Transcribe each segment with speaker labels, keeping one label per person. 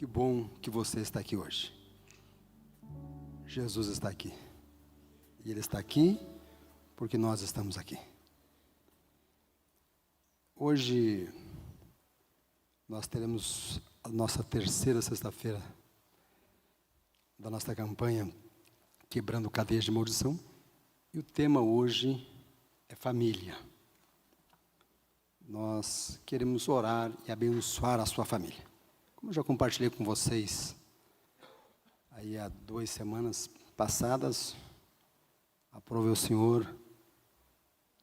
Speaker 1: Que bom que você está aqui hoje. Jesus está aqui. E Ele está aqui porque nós estamos aqui. Hoje nós teremos a nossa terceira sexta-feira da nossa campanha Quebrando Cadeias de Maldição. E o tema hoje é família. Nós queremos orar e abençoar a sua família. Como eu já compartilhei com vocês, aí há 2 semanas passadas, aprove o Senhor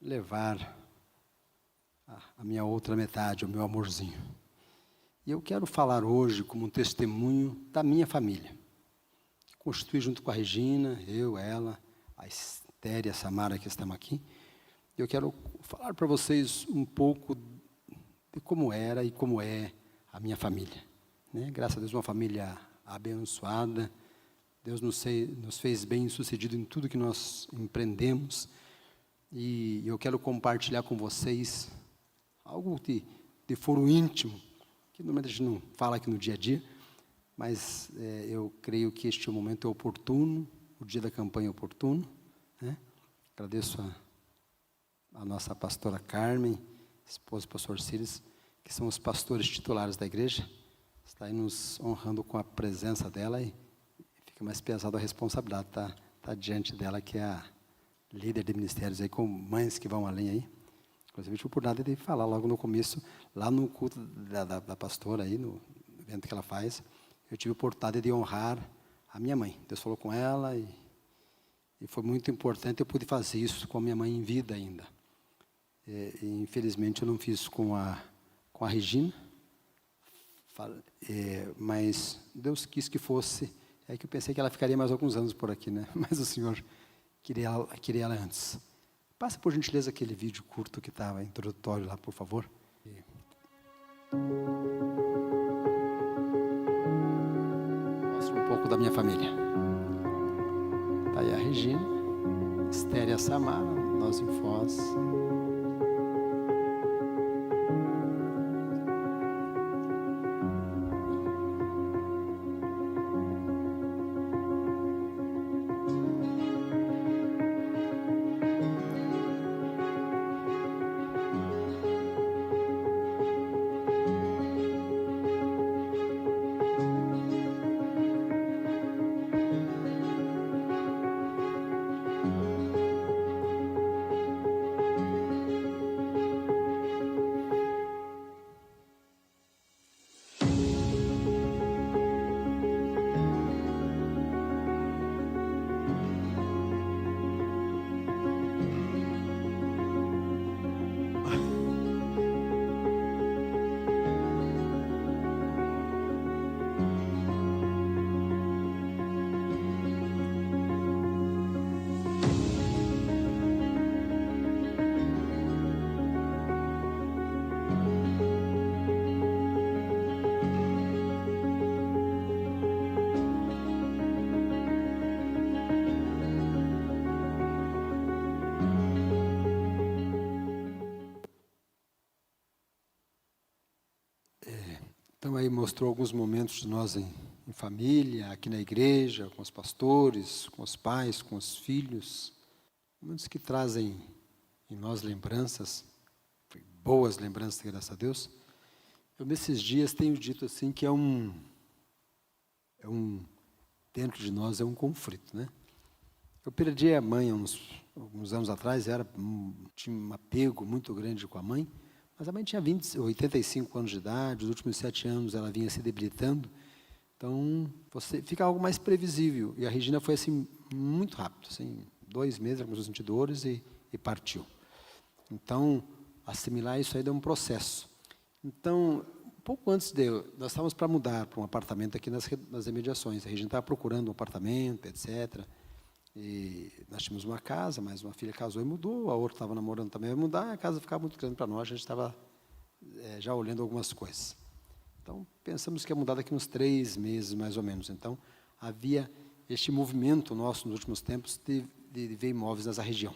Speaker 1: levar a minha outra metade, o meu amorzinho. E eu quero falar hoje como um testemunho da minha família, que constitui junto com a Regina, eu, ela, a Esther e a Samara que estamos aqui. Eu quero falar para vocês um pouco de como era e como é a minha família. Graças a Deus, uma família abençoada. Deus nos fez bem sucedido em tudo que nós empreendemos. E eu quero compartilhar com vocês algo de foro íntimo, que normalmente a gente não fala aqui no dia a dia, mas eu creio que este momento é oportuno, o dia da campanha é oportuno. Agradeço a nossa pastora Carmen, esposa do pastor Círis, que são os pastores titulares da igreja. Está aí nos honrando com a presença dela e fica mais pesada a responsabilidade, tá diante dela, que é a líder de ministérios aí, com mães que vão além aí. Inclusive, eu tive a oportunidade de falar logo no começo, lá no culto da pastora aí, no evento que ela faz, eu tive a oportunidade de honrar a minha mãe. Deus falou com ela e foi muito importante eu pude fazer isso com a minha mãe em vida ainda. E, infelizmente, eu não fiz com a Regina, mas Deus quis que fosse. É que eu pensei que ela ficaria mais alguns anos por aqui, né? Mas o Senhor queria ela antes. Passa, por gentileza, aquele vídeo curto que estava introdutório lá, por favor. Mostra um pouco da minha família. Está aí a Regina, Esther e a Samara, nós em Foz. Então, aí mostrou alguns momentos de nós em família, aqui na igreja, com os pastores, com os pais, com os filhos. Momentos que trazem em nós lembranças, boas lembranças, graças a Deus. Eu, nesses dias, tenho dito assim que dentro de nós é um conflito, né? Eu perdi a mãe alguns anos atrás, tinha um apego muito grande com a mãe. Mas a mãe tinha 85 anos de idade, os últimos 7 anos ela vinha se debilitando. Então, você fica algo mais previsível. E a Regina foi assim, muito rápido. Assim, 2 meses, ela começou a sentir dores e partiu. Então, assimilar isso aí deu um processo. Então, um pouco antes nós estávamos para mudar para um apartamento aqui nas imediações. A Regina estava procurando um apartamento, etc. E nós tínhamos uma casa, mas uma filha casou e mudou, a outra estava namorando também, vai mudar, e a casa ficava muito grande para nós, a gente estava já olhando algumas coisas. Então, pensamos que ia mudar daqui uns 3 meses, mais ou menos. Então, havia este movimento nosso nos últimos tempos de ver imóveis nessa região.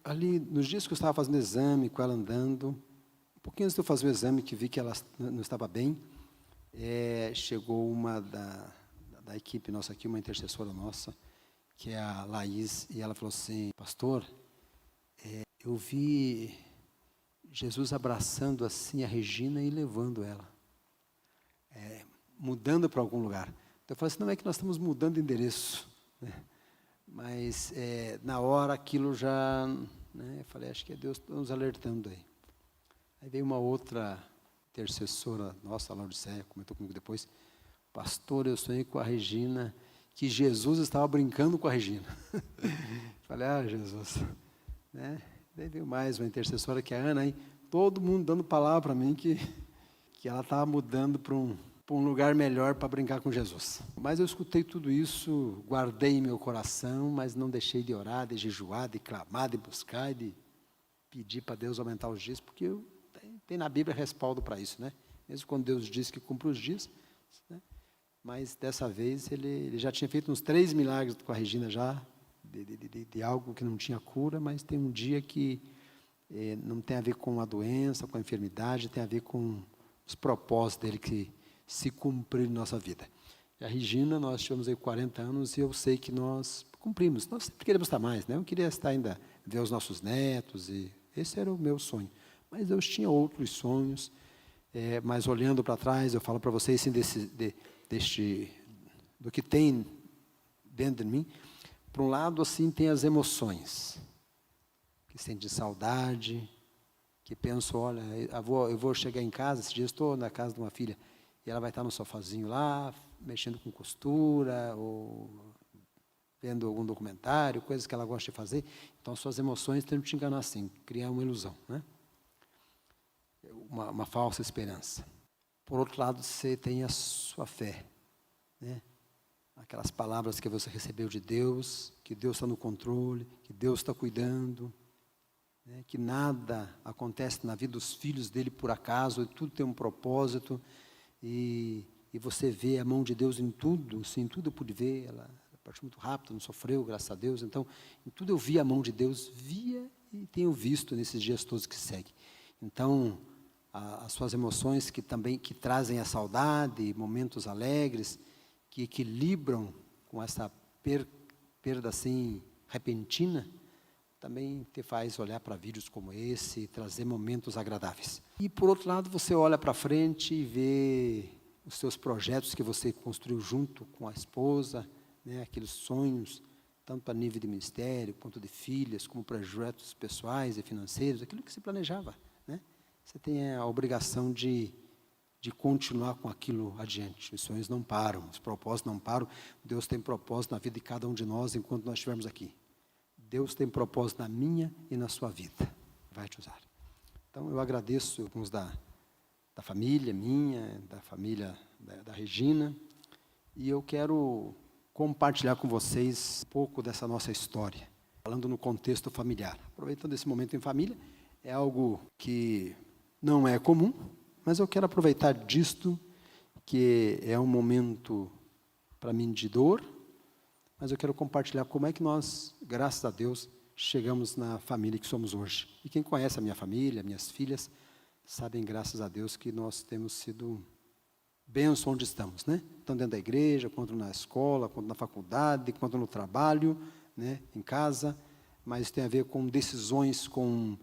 Speaker 1: Ali, nos dias que eu estava fazendo exame, com ela andando, um pouquinho antes de eu fazer o exame, que vi que ela não estava bem, chegou uma da equipe nossa aqui, uma intercessora nossa, que é a Laís, e ela falou assim: pastor, eu vi Jesus abraçando assim a Regina e levando ela, mudando para algum lugar. Então eu falei assim: não é que nós estamos mudando de endereço, né? Mas na hora aquilo já, né, eu falei, acho que é Deus nos alertando aí. Aí veio uma outra intercessora nossa, a Laodiceia, comentou comigo depois: pastor, eu sonhei com a Regina, que Jesus estava brincando com a Regina. Falei, Jesus, né? Daí veio mais uma intercessora, que é a Ana, aí, todo mundo dando palavra para mim que ela estava mudando para um lugar melhor para brincar com Jesus. Mas eu escutei tudo isso, guardei em meu coração, mas não deixei de orar, de jejuar, de clamar, de buscar, de pedir para Deus aumentar os dias, porque tem na Bíblia respaldo para isso, né? Mesmo quando Deus diz que cumpre os dias, né? Mas dessa vez ele já tinha feito uns 3 milagres com a Regina já, de algo que não tinha cura, mas tem um dia que não tem a ver com a doença, com a enfermidade, tem a ver com os propósitos dele que se cumprir em nossa vida. E a Regina, nós tivemos aí 40 anos e eu sei que nós cumprimos. Nós sempre queremos estar mais, né? Eu queria estar ainda, ver os nossos netos, e esse era o meu sonho. Mas Deus tinha outros sonhos, mas olhando para trás, eu falo para vocês assim, do que tem dentro de mim. Por um lado, assim, tem as emoções, que sente saudade, que penso, olha, eu vou chegar em casa, esse dia estou na casa de uma filha, e ela vai estar no sofazinho lá, mexendo com costura, ou vendo algum documentário, coisas que ela gosta de fazer. Então, suas emoções tentam te enganar assim, criar uma ilusão, né? Uma falsa esperança. Por outro lado, você tem a sua fé, né? Aquelas palavras que você recebeu de Deus, que Deus está no controle, que Deus está cuidando, né? Que nada acontece na vida dos filhos dele por acaso, tudo tem um propósito, e você vê a mão de Deus em tudo. Sim, em tudo eu pude ver, ela partiu muito rápido, não sofreu, graças a Deus. Então, em tudo eu vi a mão de Deus, via e tenho visto nesses dias todos que seguem. Então, as suas emoções que trazem a saudade, momentos alegres, que equilibram com essa perda assim repentina, também te faz olhar para vídeos como esse, trazer momentos agradáveis. E por outro lado, você olha para frente e vê os seus projetos que você construiu junto com a esposa, né, aqueles sonhos, tanto a nível de ministério, quanto de filhas, como projetos pessoais e financeiros, aquilo que se planejava, né? Você tem a obrigação de continuar com aquilo adiante. Os sonhos não param, os propósitos não param. Deus tem propósito na vida de cada um de nós enquanto nós estivermos aqui. Deus tem propósito na minha e na sua vida. Vai te usar. Então, eu agradeço alguns da família minha, da família da Regina, e eu quero compartilhar com vocês um pouco dessa nossa história, falando no contexto familiar. Aproveitando esse momento em família, é algo que não é comum, mas eu quero aproveitar disto, que é um momento para mim de dor, mas eu quero compartilhar como é que nós, graças a Deus, chegamos na família que somos hoje. E quem conhece a minha família, minhas filhas, sabem, graças a Deus, que nós temos sido bênção onde estamos, né? Tanto dentro da igreja, quanto na escola, quanto na faculdade, quanto no trabalho, né? Em casa, mas tem a ver com decisões, com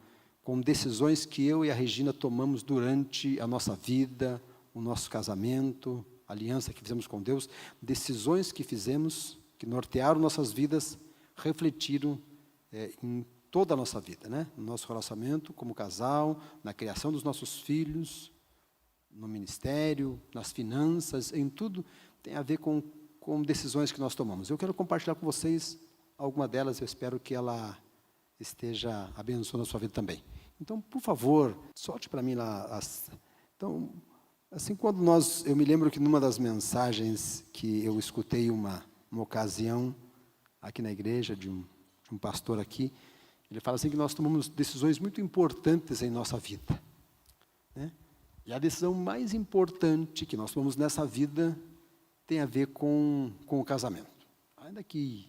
Speaker 1: decisões que eu e a Regina tomamos durante a nossa vida, o nosso casamento, a aliança que fizemos com Deus, decisões que fizemos, que nortearam nossas vidas, refletiram em toda a nossa vida, né? No nosso relacionamento como casal, na criação dos nossos filhos, no ministério, nas finanças, em tudo tem a ver com decisões que nós tomamos. Eu quero compartilhar com vocês alguma delas, eu espero que ela esteja abençoando a sua vida também. Então, por favor, solte para mim lá. Então, assim, eu me lembro que numa das mensagens que eu escutei uma ocasião aqui na igreja de um pastor aqui, ele fala assim que nós tomamos decisões muito importantes em nossa vida, né? E a decisão mais importante que nós tomamos nessa vida tem a ver com o casamento. Ainda que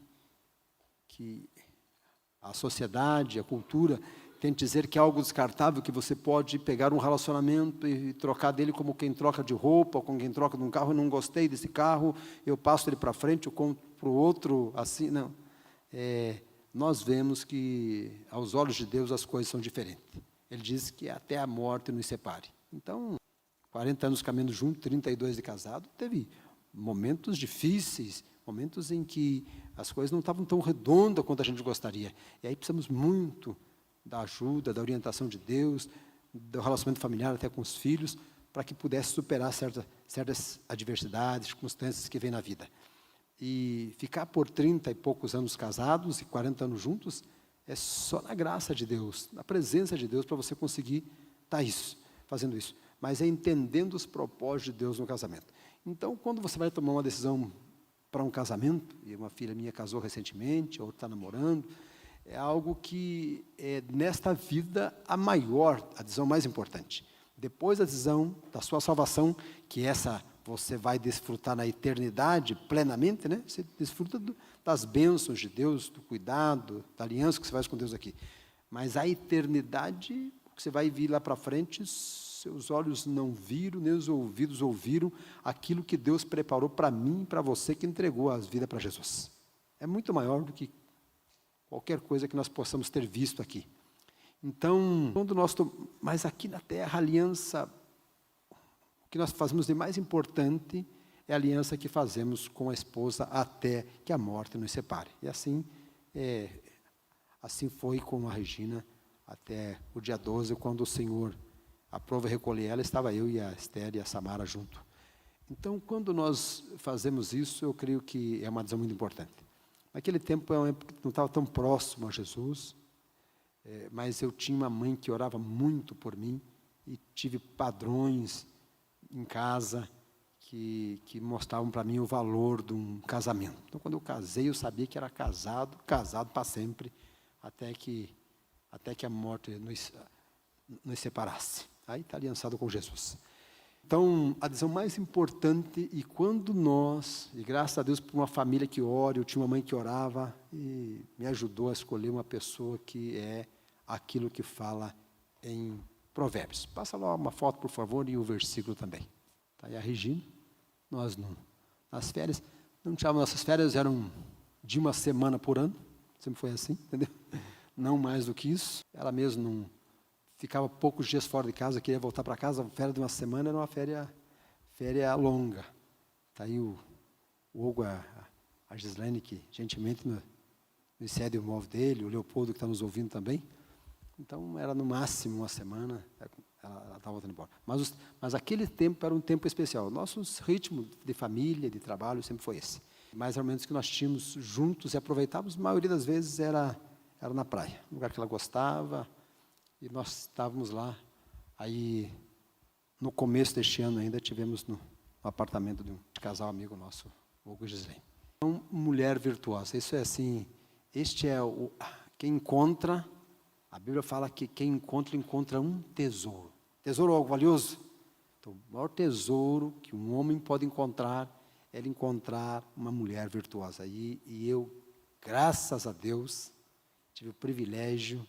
Speaker 1: a sociedade, a cultura tente dizer que é algo descartável, que você pode pegar um relacionamento e trocar dele como quem troca de roupa, ou como quem troca de um carro. Eu não gostei desse carro, eu passo ele para frente, eu compro para o outro, assim, não. Nós vemos que, aos olhos de Deus, as coisas são diferentes. Ele diz que até a morte nos separe. Então, 40 anos caminhando junto, 32 de casado, teve momentos difíceis, momentos em que as coisas não estavam tão redondas quanto a gente gostaria. E aí precisamos muito da ajuda, da orientação de Deus, do relacionamento familiar até com os filhos, para que pudesse superar certas adversidades, circunstâncias que vêm na vida. E ficar por 30 e poucos anos casados e 40 anos juntos, é só na graça de Deus, na presença de Deus, para você conseguir estar fazendo isso. Mas é entendendo os propósitos de Deus no casamento. Então, quando você vai tomar uma decisão para um casamento, e uma filha minha casou recentemente, outra está namorando, é algo que é, nesta vida, a decisão mais importante. Depois da decisão da sua salvação, que essa você vai desfrutar na eternidade plenamente, né? Você desfruta das bênçãos de Deus, do cuidado, da aliança que você faz com Deus aqui. Mas a eternidade, o que você vai vir lá para frente, seus olhos não viram, nem os ouvidos ouviram aquilo que Deus preparou para mim e para você que entregou a vida para Jesus. É muito maior do que qualquer coisa que nós possamos ter visto aqui. Então, mas aqui na terra, a aliança, o que nós fazemos de mais importante é a aliança que fazemos com a esposa até que a morte nos separe. E assim, assim foi com a Regina até o dia 12, quando o Senhor aprova recolher ela, estava eu e a Esther e a Samara junto. Então, quando nós fazemos isso, eu creio que é uma decisão muito importante. Naquele tempo, eu não estava tão próximo a Jesus, mas eu tinha uma mãe que orava muito por mim, e tive padrões em casa que mostravam para mim o valor de um casamento. Então, quando eu casei, eu sabia que era casado para sempre, até que a morte nos separasse. Aí está aliançado com Jesus. Então, a decisão mais importante, e quando nós, e graças a Deus por uma família que ora, eu tinha uma mãe que orava, e me ajudou a escolher uma pessoa que é aquilo que fala em Provérbios. Passa lá uma foto, por favor, e o versículo também. Está aí a Regina. Nós, nas férias, não tínhamos, nossas férias eram de uma semana por ano, sempre foi assim, entendeu? Não mais do que isso. Ela mesma não ficava poucos dias fora de casa, queria voltar para casa, a férias de uma semana era uma férias longa. Está aí o Hugo, a Gislaine, que gentilmente nos cede o móvel dele, o Leopoldo, que está nos ouvindo também. Então, era no máximo uma semana, ela estava voltando embora. Mas aquele tempo era um tempo especial. Nosso ritmo de família, de trabalho, sempre foi esse. Mais ou menos que nós tínhamos juntos e aproveitávamos, a maioria das vezes era na praia, um lugar que ela gostava, e nós estávamos lá. Aí, no começo deste ano ainda, tivemos no apartamento de um casal amigo nosso, Hugo e Gislaine. Então, mulher virtuosa, isso é assim, este é quem encontra, a Bíblia fala que quem encontra um tesouro. Tesouro é algo valioso? Então, o maior tesouro que um homem pode encontrar é ele encontrar uma mulher virtuosa. E eu, graças a Deus, tive o privilégio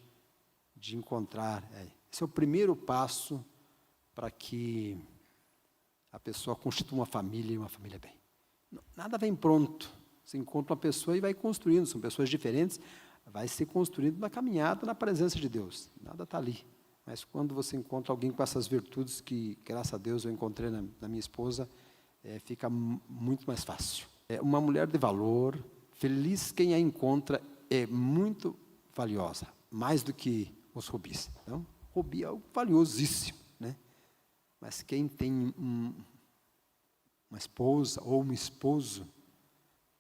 Speaker 1: de encontrar. Esse é o primeiro passo para que a pessoa constitua uma família e uma família bem. Nada vem pronto. Você encontra uma pessoa e vai construindo. São pessoas diferentes. Vai se construindo na caminhada, na presença de Deus. Nada está ali. Mas quando você encontra alguém com essas virtudes que, graças a Deus, eu encontrei na minha esposa, fica muito mais fácil. Uma mulher de valor, feliz quem a encontra, é muito valiosa, mais do que os rubis. Então, rubi é algo valiosíssimo, né? Mas quem tem uma esposa ou um esposo,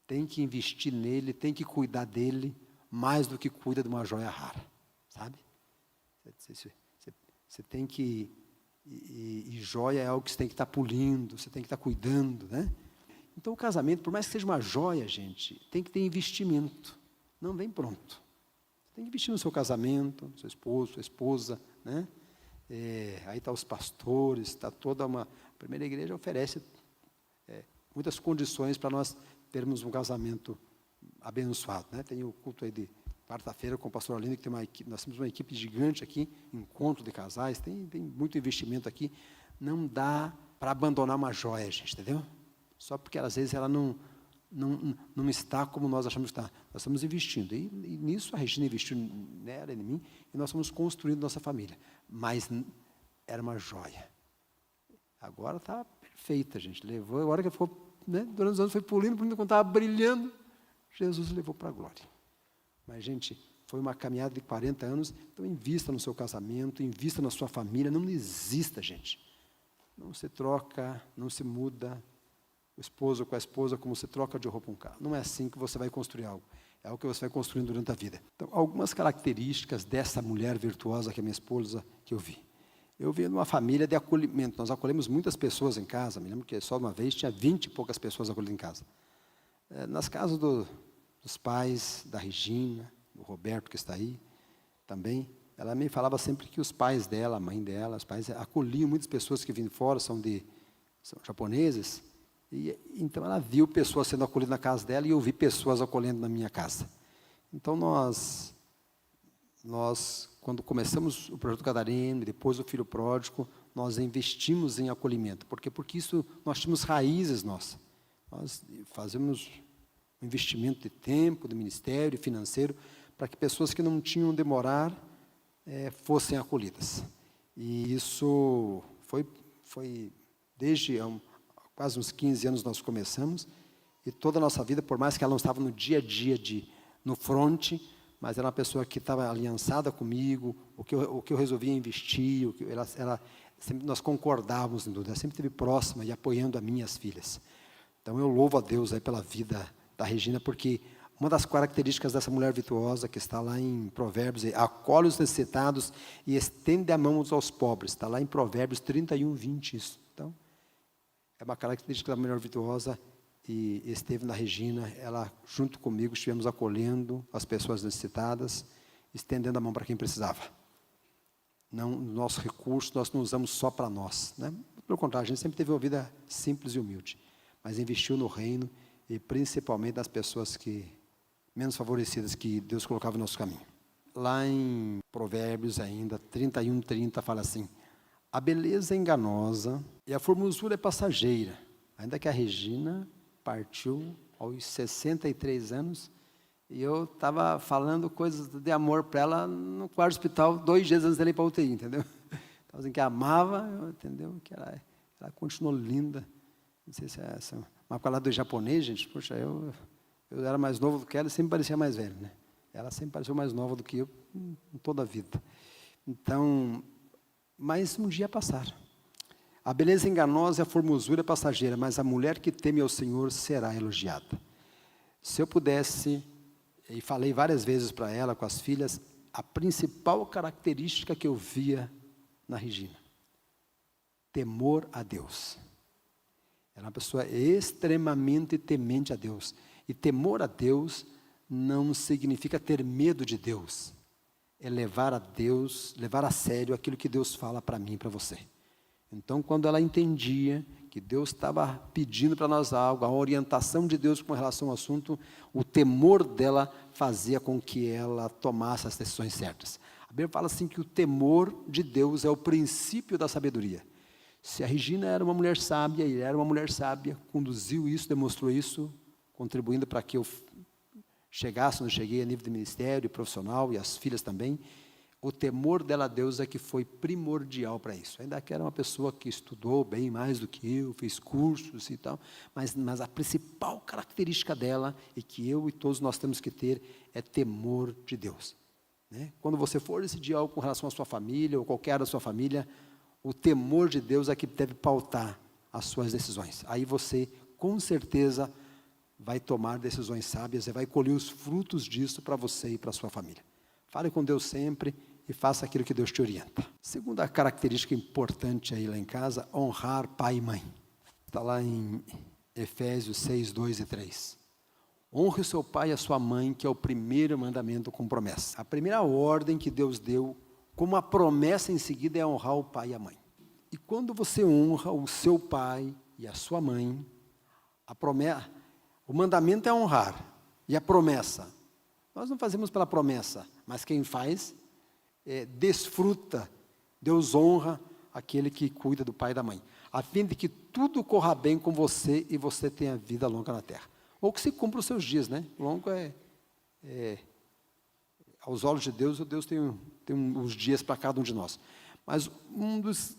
Speaker 1: tem que investir nele, tem que cuidar dele, mais do que cuida de uma joia rara, sabe? Você tem que, e joia é algo que você tem que estar polindo, você tem que estar cuidando, né? Então o casamento, por mais que seja uma joia, gente, tem que ter investimento, não vem pronto. Você tem que investir no seu casamento, no seu esposo, sua esposa, né? Aí está os pastores, está toda a primeira igreja oferece muitas condições para nós termos um casamento abençoado, né? Tem o culto aí de quarta-feira com o pastor Arlindo, que nós temos uma equipe gigante aqui, encontro de casais, tem muito investimento aqui. Não dá para abandonar uma joia, gente, entendeu? Só porque às vezes ela não está como nós achamos que está. Nós estamos investindo. E nisso a Regina investiu nela e em mim, e nós estamos construindo nossa família. Mas era uma joia. Agora está perfeita, gente. Levou, a hora que ficou, né, durante os anos foi pulindo, quando estava brilhando, Jesus levou para a glória. Mas, gente, foi uma caminhada de 40 anos, então invista no seu casamento, invista na sua família, não desista, gente. Não se troca, não se muda o esposo com a esposa como se troca de roupa um carro. Não é assim que você vai construir algo. É algo que você vai construindo durante a vida. Então, algumas características dessa mulher virtuosa que é minha esposa, que eu vi. Eu vi numa família de acolhimento. Nós acolhemos muitas pessoas em casa. Me lembro que só uma vez tinha 20 e poucas pessoas acolhidas em casa. Nas casas dos pais, da Regina, do Roberto, que está aí, também. Ela me falava sempre que os pais dela, a mãe dela, os pais acolhiam muitas pessoas que vinham de fora, são japoneses. E então ela viu pessoas sendo acolhidas na casa dela e eu vi pessoas acolhendo na minha casa. Então nós quando começamos o projeto Gadareno, depois o Filho Pródigo, nós investimos em acolhimento. Por quê? Porque isso nós tínhamos raízes nossas. Nós fazemos um investimento de tempo, de ministério, financeiro, para que pessoas que não tinham de morar fossem acolhidas. E isso foi desde quase uns 15 anos nós começamos, e toda a nossa vida, por mais que ela não estava no dia a dia no fronte, mas era uma pessoa que estava aliançada comigo, o que eu resolvia investir, sempre nós concordávamos em tudo, ela sempre esteve próxima e apoiando a mim e as filhas. Então eu louvo a Deus aí pela vida da Regina, porque uma das características dessa mulher virtuosa, que está lá em Provérbios, é acolhe os necessitados e estende a mão aos pobres, está lá em Provérbios 31, 20, isso. Então, é uma característica da mulher virtuosa, e esteve na Regina, ela junto comigo, estivemos acolhendo as pessoas necessitadas, estendendo a mão para quem precisava. Não, nosso recurso, nós não usamos só para nós, né? Pelo contrário, a gente sempre teve uma vida simples e humilde, mas investiu no reino, e principalmente nas pessoas menos favorecidas que Deus colocava no nosso caminho. Lá em Provérbios ainda, 31, 30, fala assim: a beleza é enganosa e a formosura é passageira. Ainda que a Regina partiu aos 63 anos, e eu estava falando coisas de amor para ela no quarto do hospital, 2 dias antes dela ir para a UTI, entendeu? Então, assim, que amava, entendeu? Que ela continuou linda. Não sei se é essa. Mas com ela do japonês, gente, poxa, eu era mais novo do que ela e sempre parecia mais velho, né? Ela sempre pareceu mais nova do que eu em toda a vida. Então, mas um dia ia passar. A beleza enganosa e a formosura passageira, mas a mulher que teme ao Senhor será elogiada. Se eu pudesse, e falei várias vezes para ela, com as filhas, a principal característica que eu via na Regina: temor a Deus. Era uma pessoa extremamente temente a Deus. E temor a Deus não significa ter medo de Deus. É levar a Deus, levar a sério aquilo que Deus fala para mim e para você. Então, quando ela entendia que Deus estava pedindo para nós algo, a orientação de Deus com relação ao assunto, o temor dela fazia com que ela tomasse as decisões certas. A Bíblia fala assim que o temor de Deus é o princípio da sabedoria. Se a Regina era uma mulher sábia, e era uma mulher sábia, conduziu isso, demonstrou isso, contribuindo para que eu chegasse onde eu cheguei a nível de ministério profissional, e as filhas também. O temor dela a Deus é que foi primordial para isso. Ainda que era uma pessoa que estudou bem mais do que eu, fez cursos e tal, mas a principal característica dela, e que eu e todos nós temos que ter, é temor de Deus. Né? Quando você for decidir algo com relação à sua família, ou qualquer da sua família, o temor de Deus é que deve pautar as suas decisões. Aí você, com certeza, vai tomar decisões sábias e vai colher os frutos disso para você e para a sua família. Fale com Deus sempre e faça aquilo que Deus te orienta. Segunda característica importante aí lá em casa: honrar pai e mãe. Está lá em Efésios 6, 2 e 3. Honre o seu pai e a sua mãe, que é o primeiro mandamento com promessa. A primeira ordem que Deus deu, como a promessa em seguida, é honrar o pai e a mãe. E quando você honra o seu pai e a sua mãe, o mandamento é honrar, e a promessa: Nós não fazemos pela promessa, mas quem faz, desfruta, Deus honra aquele que cuida do pai e da mãe, a fim de que tudo corra bem com você e você tenha vida longa na terra. Ou que se cumpra os seus dias, né? Longo aos olhos de Deus, Deus tem uns dias para cada um de nós. Mas um dos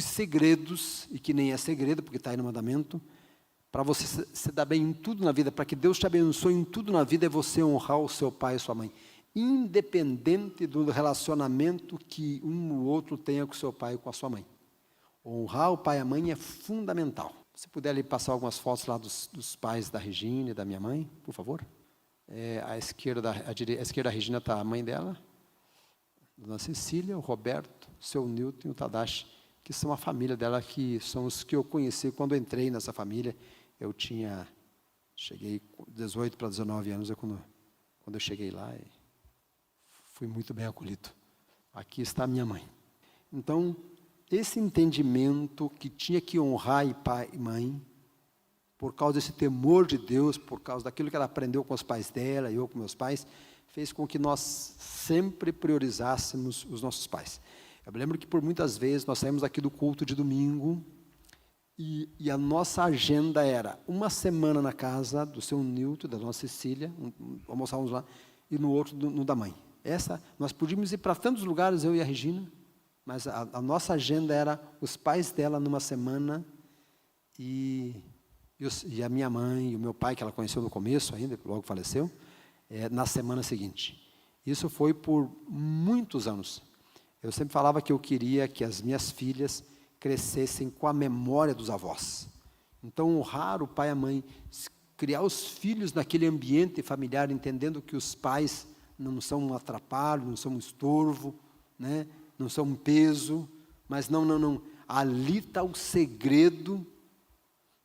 Speaker 1: segredos, e que nem é segredo, porque está aí no mandamento, para você se dar bem em tudo na vida, para que Deus te abençoe em tudo na vida, é você honrar o seu pai e sua mãe, independente do relacionamento que um ou outro tenha com o seu pai e com a sua mãe. Honrar o pai e a mãe é fundamental. Se puder ali passar algumas fotos lá dos pais da Regina e da minha mãe, por favor. À esquerda da Regina está a mãe dela, Dona Cecília, o Roberto, o seu Newton e o Tadashi, que são a família dela, que são os que eu conheci quando entrei nessa família. Cheguei 18 para 19 anos, quando eu cheguei lá, e fui muito bem acolhido. Aqui está a minha mãe. Então, esse entendimento que tinha que honrar pai e mãe, por causa desse temor de Deus, por causa daquilo que ela aprendeu com os pais dela e eu com meus pais, fez com que nós sempre priorizássemos os nossos pais. Eu me lembro que por muitas vezes nós saímos aqui do culto de domingo e a nossa agenda era uma semana na casa do seu Nilton, da dona Cecília, almoçávamos lá, e no outro no da mãe. Nós podíamos ir para tantos lugares, eu e a Regina, mas a nossa agenda era os pais dela numa semana e a minha mãe e o meu pai, que ela conheceu no começo ainda, logo faleceu, na semana seguinte. Isso foi por muitos anos. Eu sempre falava que eu queria que as minhas filhas crescessem com a memória dos avós. Então, honrar o pai e a mãe, criar os filhos naquele ambiente familiar, entendendo que os pais não são um atrapalho, não são um estorvo, né? Não são um peso, mas não. Ali está o segredo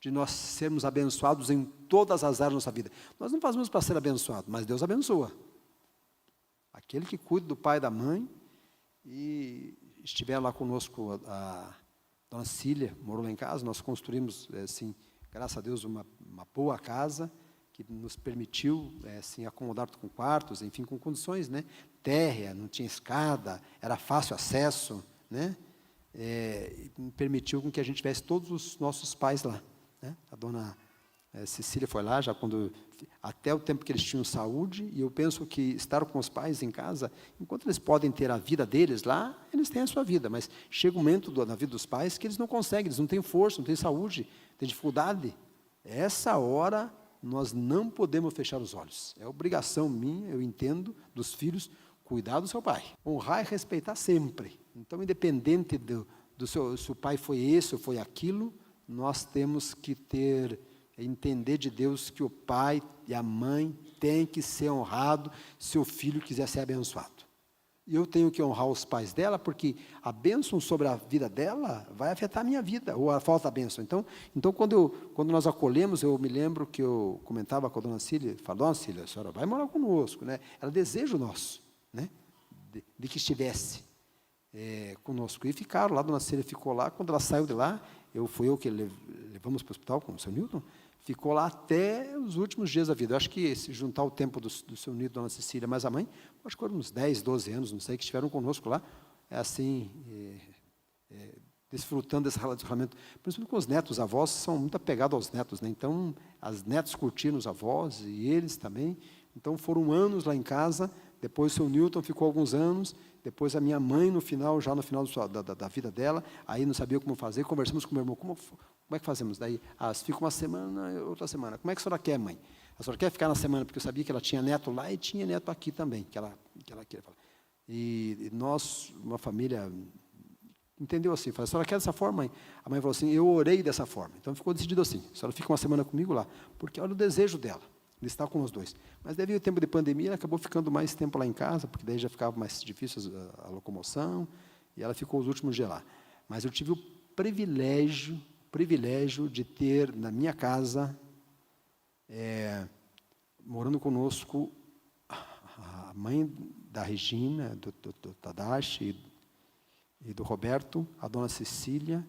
Speaker 1: de nós sermos abençoados em todas as áreas da nossa vida. Nós não fazemos para ser abençoado, mas Deus abençoa. Aquele que cuida do pai e da mãe, e estiver lá conosco a dona Cília, morou lá em casa, nós construímos, assim, graças a Deus, uma boa casa, que nos permitiu, assim, acomodar com quartos, enfim, com condições, né? Térrea, não tinha escada, era fácil acesso, né? Permitiu com que a gente tivesse todos os nossos pais lá, né? A dona Cecília foi lá, até o tempo que eles tinham saúde, e eu penso que estar com os pais em casa, enquanto eles podem ter a vida deles lá, eles têm a sua vida, mas chega um momento na vida dos pais que eles não conseguem, eles não têm força, não têm saúde, têm dificuldade. Essa hora, nós não podemos fechar os olhos. É obrigação minha, eu entendo, dos filhos, cuidar do seu pai. Honrar e respeitar sempre. Então, independente se o pai foi esse ou foi aquilo, nós temos que entender de Deus que o pai e a mãe têm que ser honrados se o filho quiser ser abençoado. E eu tenho que honrar os pais dela, porque a bênção sobre a vida dela vai afetar a minha vida, ou a falta da bênção. Então quando nós acolhemos, eu me lembro que eu comentava com a dona Cília, falou, dona Cília, a senhora vai morar conosco, né? Era desejo nosso, né? De que estivesse conosco. E ficaram lá, a dona Cília ficou lá, quando ela saiu de lá, fui eu que levamos para o hospital com o seu Newton, ficou lá até os últimos dias da vida. Eu acho que se juntar o tempo do seu Newton, dona Cecília, mais a mãe, acho que foram uns 10, 12 anos, não sei, que estiveram conosco lá, desfrutando desse relacionamento, principalmente com os netos. Os avós são muito apegados aos netos, né? Então, as netas curtiram os avós, e eles também. Então, foram anos lá em casa, depois o seu Newton ficou alguns anos, depois a minha mãe, já no final da vida dela, aí não sabia como fazer, conversamos com o meu irmão, como é que fazemos? Daí, fica uma semana, outra semana. Como é que a senhora quer, mãe? A senhora quer ficar na semana, porque eu sabia que ela tinha neto lá e tinha neto aqui também, que ela queria falar. E nós, uma família, entendeu assim, falou, a senhora quer dessa forma, mãe? A mãe falou assim, eu orei dessa forma. Então, ficou decidido assim, a senhora fica uma semana comigo lá, porque olha o desejo dela, de estar com os dois. Mas devido ao tempo de pandemia, ela acabou ficando mais tempo lá em casa, porque daí já ficava mais difícil a locomoção, e ela ficou os últimos dias lá. Mas eu tive o privilégio de ter na minha casa, morando conosco, a mãe da Regina, do Tadashi e do Roberto, a dona Cecília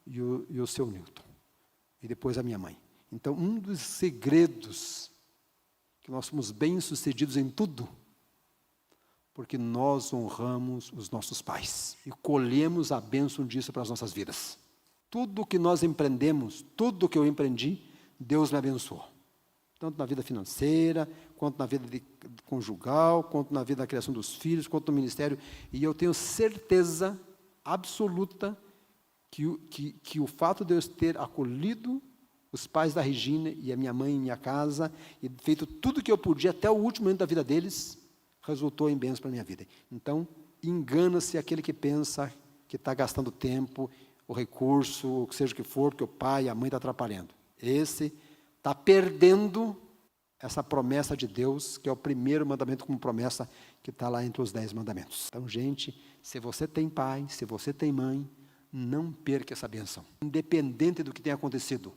Speaker 1: e o seu Newton. E depois a minha mãe. Então, um dos segredos que nós somos bem-sucedidos em tudo, porque nós honramos os nossos pais e colhemos a bênção disso para as nossas vidas. Tudo que nós empreendemos, tudo que eu empreendi, Deus me abençoou. Tanto na vida financeira, quanto na vida conjugal, quanto na vida da criação dos filhos, quanto no ministério. E eu tenho certeza absoluta que o fato de eu ter acolhido os pais da Regina e a minha mãe em minha casa, e feito tudo que eu podia até o último momento da vida deles, resultou em bênçãos para a minha vida. Então, engana-se aquele que pensa que está gastando tempo, o recurso, o que seja o que for, que o pai e a mãe estão atrapalhando. Esse está perdendo essa promessa de Deus, que é o primeiro mandamento como promessa, que está lá entre os 10 mandamentos. Então, gente, se você tem pai, se você tem mãe, não perca essa bênção. Independente do que tenha acontecido,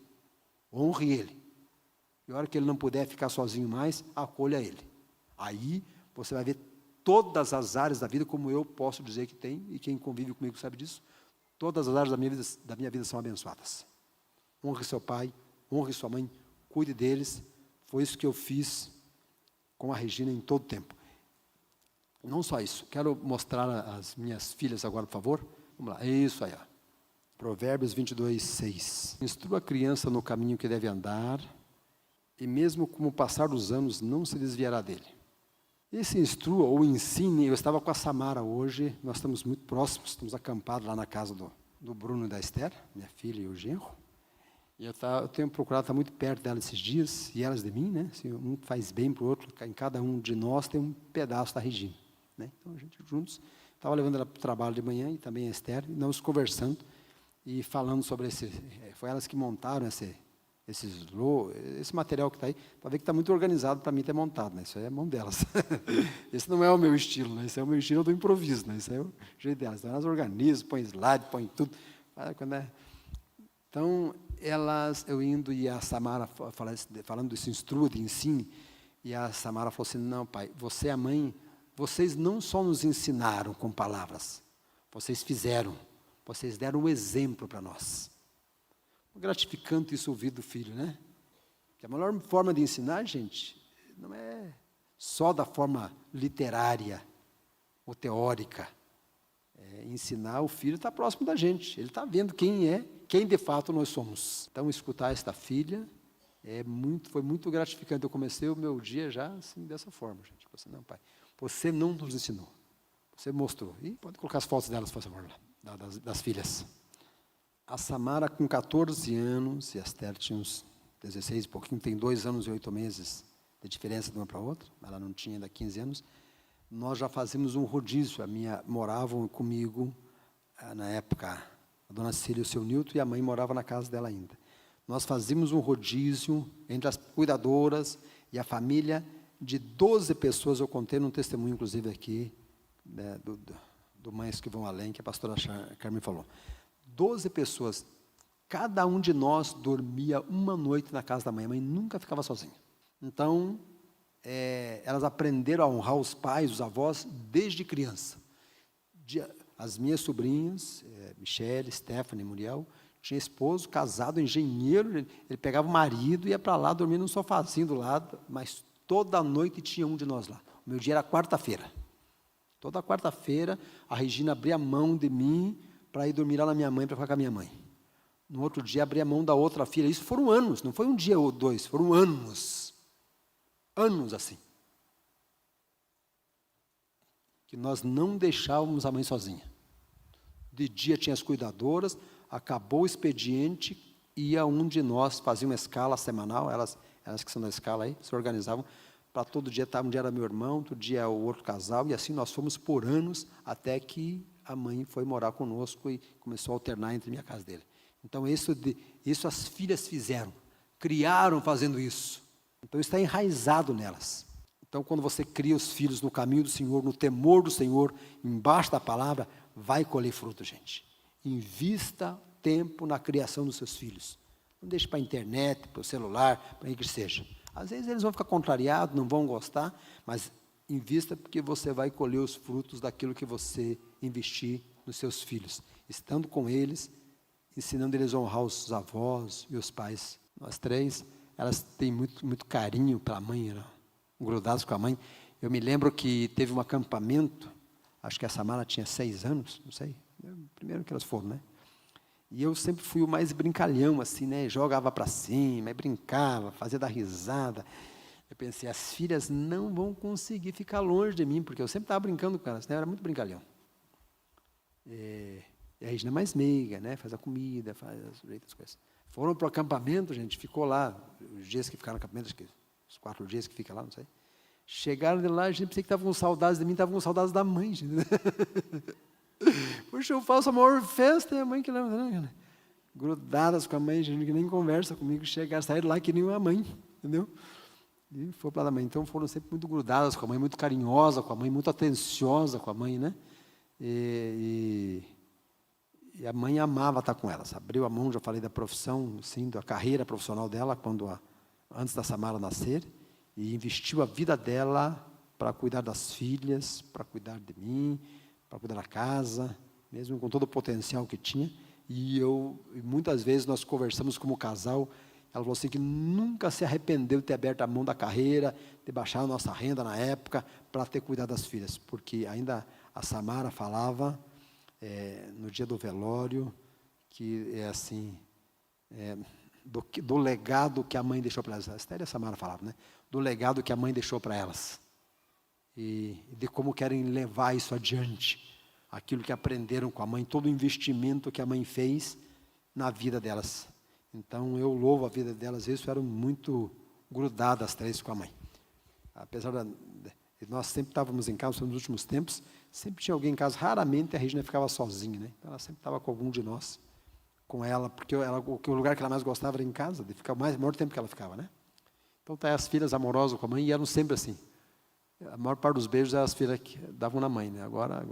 Speaker 1: honre ele. E a hora que ele não puder ficar sozinho mais, acolha ele. Aí, você vai ver todas as áreas da vida, como eu posso dizer que tem, e quem convive comigo sabe disso, todas as áreas da minha vida são abençoadas. Honre seu pai, honre sua mãe, cuide deles. Foi isso que eu fiz com a Regina em todo o tempo. Não só isso, quero mostrar as minhas filhas agora, por favor. Vamos lá, isso aí. Ó. Provérbios 22, 6. Instrua a criança no caminho que deve andar, e mesmo com o passar dos anos, não se desviará dele. Esse instrua ou ensine, eu estava com a Samara hoje, nós estamos muito próximos, estamos acampados lá na casa do Bruno e da Esther, minha filha e o genro. E eu tenho procurado estar muito perto delas esses dias, e elas de mim, né? Assim, um faz bem para o outro, em cada um de nós tem um pedaço da Regina. Né? Então, a gente juntos, estava levando ela para o trabalho de manhã, e também a Esther, e nós conversando, e falando sobre foi elas que montaram esse material que está aí, para ver que está muito organizado para mim ter montado, né? Isso aí é a mão delas. Esse não é o meu estilo, né? Esse é o meu estilo do improviso, né? Esse é o jeito delas. Então, elas organizam, põem slide, põem tudo. Então, eu indo e a Samara falando desse instrua, de ensine, e a Samara falou assim, não, pai, você e a mãe, vocês não só nos ensinaram com palavras, vocês fizeram, vocês deram o exemplo para nós. Gratificante isso ouvir do filho, né? Que a melhor forma de ensinar, gente, não é só da forma literária ou teórica. Ensinar o filho está próximo da gente. Ele está vendo quem de fato nós somos. Então, escutar esta filha foi muito gratificante. Eu comecei o meu dia já assim, dessa forma, gente. Você, não, pai, você não nos ensinou. Você mostrou. E pode colocar as fotos delas, por favor, lá, das filhas. A Samara com 14 anos, e a Esther tinha uns 16 e pouquinho, tem 2 anos e 8 meses de diferença de uma para a outra, ela não tinha ainda 15 anos, nós já fazíamos um rodízio, moravam comigo, na época, a dona Cília e o seu Nilton, e a mãe morava na casa dela ainda. Nós fazíamos um rodízio entre as cuidadoras e a família de 12 pessoas, eu contei num testemunho, inclusive, aqui, né, do Mães que Vão Além, que a pastora Carmen falou. 12 pessoas, cada um de nós dormia uma noite na casa da mãe. A mãe nunca ficava sozinha. Então, elas aprenderam a honrar os pais, os avós, desde criança. As minhas sobrinhas, Michele, Stephanie, Muriel, tinha esposo, casado, engenheiro, ele pegava o marido e ia para lá, dormia num sofazinho do lado, mas toda noite tinha um de nós lá. O meu dia era quarta-feira. Toda quarta-feira, a Regina abria mão de mim para ir dormir lá na minha mãe, para ficar com a minha mãe. No outro dia, abria mão da outra filha. Isso foram anos, não foi um dia ou 2, foram anos. Anos assim. Que nós não deixávamos a mãe sozinha. De dia tinha as cuidadoras, acabou o expediente, ia um de nós, fazia uma escala semanal, elas que são da escala aí, se organizavam, para todo dia, um dia era meu irmão, outro dia o outro casal, e assim nós fomos por anos, até que a mãe foi morar conosco e começou a alternar entre minha casa dele. Então, isso as filhas fizeram, criaram fazendo isso. Então, está enraizado nelas. Então, quando você cria os filhos no caminho do Senhor, no temor do Senhor, embaixo da palavra, vai colher fruto, gente. Invista tempo na criação dos seus filhos. Não deixe para a internet, para o celular, para o que seja. Às vezes eles vão ficar contrariados, não vão gostar, mas invista porque você vai colher os frutos daquilo que você investir nos seus filhos. Estando com eles, ensinando eles a honrar os avós e os pais. Nós 3, elas têm muito, muito carinho pela mãe, né? grudados com a mãe. Eu me lembro que teve um acampamento, acho que a Samara tinha 6 anos, não sei, primeiro que elas foram, né? E eu sempre fui o mais brincalhão, assim, né? Jogava para cima, brincava, fazia dar risada. Eu pensei, as filhas não vão conseguir ficar longe de mim, porque eu sempre estava brincando com elas, né? Eu era muito brincalhão. E a Regina é mais meiga, né? Faz a comida, faz as coisas. Foram para o acampamento, gente, ficou lá, os dias que ficaram no acampamento, acho que os 4 dias que fica lá, não sei. Chegaram de lá, a gente pensei que estavam com saudades de mim, estavam com saudades da mãe, gente. Poxa, eu faço a maior festa e a mãe que leva, né? Grudadas com a mãe, gente que nem conversa comigo, chegaram, saíram lá que nem uma mãe, entendeu? E foi para a mãe. Então foram sempre muito grudadas com a mãe, muito carinhosa com a mãe, muito atenciosa com a mãe, né? E a mãe amava estar com elas. Abriu a mão, já falei da profissão, sim, da carreira profissional dela, antes da Samara nascer, e investiu a vida dela para cuidar das filhas, para cuidar de mim, para cuidar da casa, mesmo com todo o potencial que tinha. E muitas vezes nós conversamos como casal, ela falou assim que nunca se arrependeu de ter aberto a mão da carreira, de baixar a nossa renda na época, para ter cuidado das filhas, porque ainda a Samara falava, no dia do velório, que é assim, do legado que a mãe deixou para elas. A Esther e a Samara falavam, né? Do legado que a mãe deixou para elas. E de como querem levar isso adiante. Aquilo que aprenderam com a mãe, todo o investimento que a mãe fez na vida delas. Então, eu louvo a vida delas, isso eram muito grudadas as 3 com a mãe. Apesar de nós sempre estávamos em casa, nos últimos tempos, sempre tinha alguém em casa, raramente a Regina ficava sozinha, né? Então, ela sempre estava com algum de nós, com ela, porque o lugar que ela mais gostava era em casa, de ficar o maior tempo que ela ficava, né? Então, tá as filhas amorosas com a mãe, e eram sempre assim. A maior parte dos beijos eram as filhas que davam na mãe, né? Agora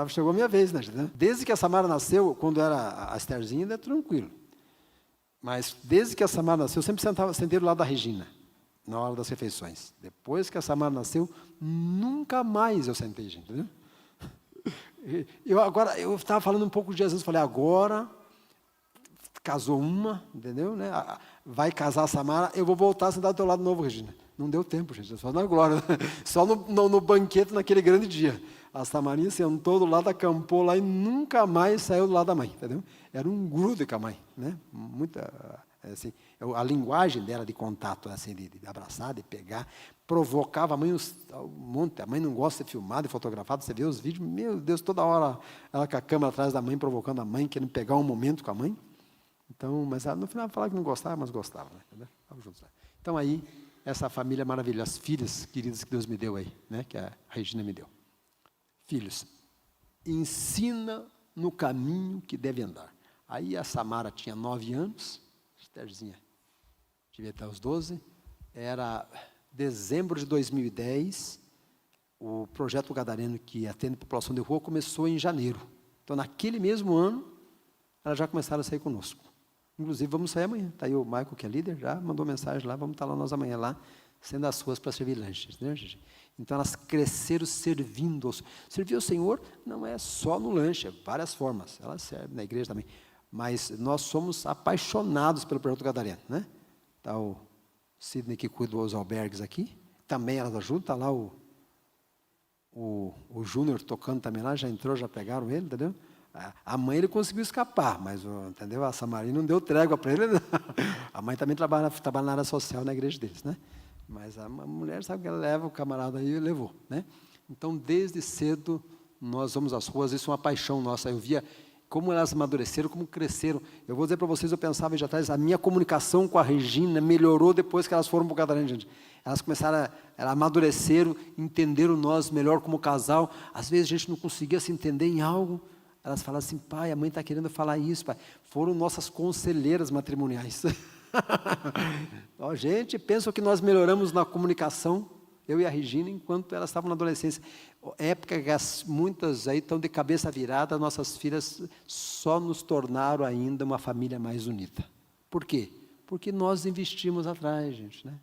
Speaker 1: chegou a minha vez, né? Desde que a Samara nasceu, quando era a Estherzinha, ainda é tranquilo. Mas desde que a Samara nasceu, eu sempre sentei do lado da Regina, na hora das refeições. Depois que a Samara nasceu, nunca mais eu sentei, gente, entendeu? Eu estava falando um pouco de Jesus, falei, agora casou uma, entendeu? Né? Vai casar a Samara, eu vou voltar a sentar do teu lado de novo, Regina. Não deu tempo, gente, só na glória, só no banquete naquele grande dia. A Samarinha sentou do lado, acampou lá e nunca mais saiu do lado da mãe, entendeu? Era um grude com a mãe, né? Assim, a linguagem dela de contato, assim, de abraçar, de pegar, provocava a mãe um monte. A mãe não gosta de ser filmada e fotografada, você vê os vídeos, meu Deus, toda hora ela com a câmera atrás da mãe, provocando a mãe, querendo pegar um momento com a mãe. Então, mas ela, no final falava que não gostava, mas gostava, né? Entendeu? Juntos, né? Então aí, essa família maravilhosa, as filhas queridas que Deus me deu aí, né? Que a Regina me deu. Filhos, ensina no caminho que deve andar. Aí a Samara tinha 9 anos, a Estherzinha devia até os 12, era dezembro de 2010, o projeto Gadareno, que atende a população de rua, começou em janeiro. Então, naquele mesmo ano, elas já começaram a sair conosco. Inclusive, vamos sair amanhã. Está aí o Michael, que é líder, já mandou mensagem lá, vamos estar lá nós amanhã, lá, sendo as ruas para servir lanches, né, gente? Então, elas cresceram servindo. Servir ao Senhor não é só no lanche, é várias formas. Elas servem na igreja também. Mas nós somos apaixonados pelo projeto Gadareno, né? Está o Sidney, que cuida dos albergues aqui. Também elas ajudam. Está lá o Júnior tocando também lá. Já entrou, já pegaram ele, entendeu? A mãe ele conseguiu escapar, mas entendeu? A Samaria não deu trégua para ele. Não. A mãe também trabalha na área social na igreja deles, né? Mas a mulher sabe que ela leva, o camarada aí levou, né? Então, desde cedo, nós vamos às ruas, isso é uma paixão nossa. Eu via como elas amadureceram, como cresceram. Eu vou dizer para vocês, eu pensava já atrás, a minha comunicação com a Regina melhorou depois que elas foram para o Gadareno, gente. Elas começaram, elas amadureceram, entenderam nós melhor como casal. Às vezes a gente não conseguia se entender em algo. Elas falavam assim, pai, a mãe está querendo falar isso, pai. Foram nossas conselheiras matrimoniais. Ó, gente, penso que nós melhoramos na comunicação, eu e a Regina, enquanto elas estavam na adolescência. Época que muitas aí estão de cabeça virada, nossas filhas só nos tornaram ainda uma família mais unida. Por quê? Porque nós investimos atrás, gente, né?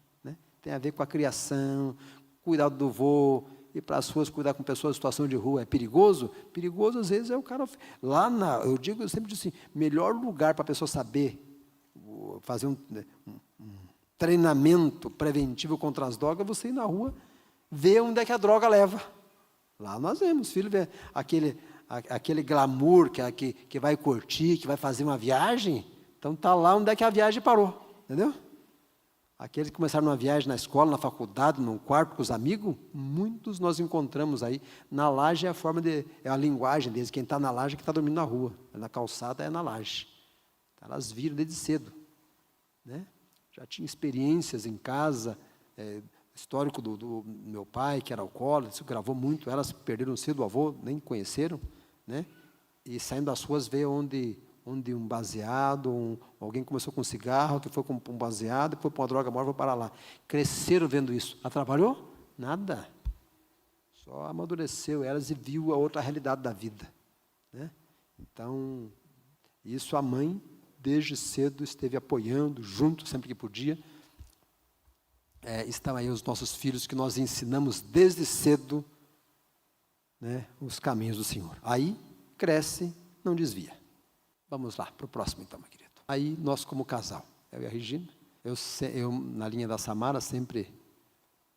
Speaker 1: Tem a ver com a criação, cuidado do vô, ir para as ruas cuidar com pessoas em situação de rua. É perigoso? Perigoso, às vezes, é o cara... Eu sempre digo assim, melhor lugar para a pessoa saber fazer treinamento preventivo contra as drogas, você ir na rua, ver onde é que a droga leva. Lá nós vemos, filho, vê aquele glamour que vai curtir, que vai fazer uma viagem, então está lá onde é que a viagem parou, entendeu? Aqueles que começaram uma viagem na escola, na faculdade, num quarto com os amigos, muitos nós encontramos aí. Na laje é a linguagem deles, quem está na laje é que está dormindo na rua, na calçada é na laje. Elas viram desde cedo, né? Já tinha experiências em casa, histórico do meu pai, que era alcoólatra, isso gravou muito, elas perderam cedo o avô, nem conheceram, né? E saindo das ruas, vê onde um baseado, alguém começou com um cigarro, que foi com um baseado, depois para uma droga morta, foi para lá. Cresceram vendo isso. Atrapalhou? Nada. Só amadureceu elas e viu a outra realidade da vida, né? Então, isso a mãe, desde cedo, esteve apoiando, junto, sempre que podia. Estão aí os nossos filhos, que nós ensinamos desde cedo, né, os caminhos do Senhor. Aí, cresce, não desvia. Vamos lá, para o próximo então, meu querido. Aí, nós como casal, eu e a Regina, eu na linha da Samara, sempre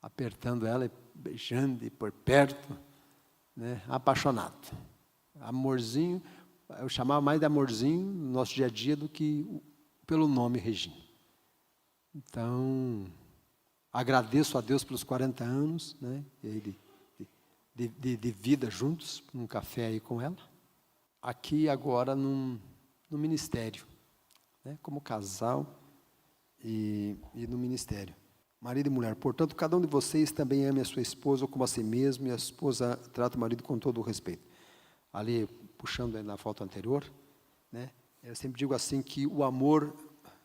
Speaker 1: apertando ela, e beijando, e por perto, né, apaixonado. Amorzinho, eu chamava mais de amorzinho no nosso dia a dia do que pelo nome Regina. Então, agradeço a Deus pelos 40 anos, né, de vida juntos, num café aí com ela. Aqui agora no ministério, né, como casal e no ministério. Marido e mulher, portanto, cada um de vocês também ame a sua esposa como a si mesmo, e a esposa trata o marido com todo o respeito. Ali, puxando na foto anterior, né, eu sempre digo assim que o amor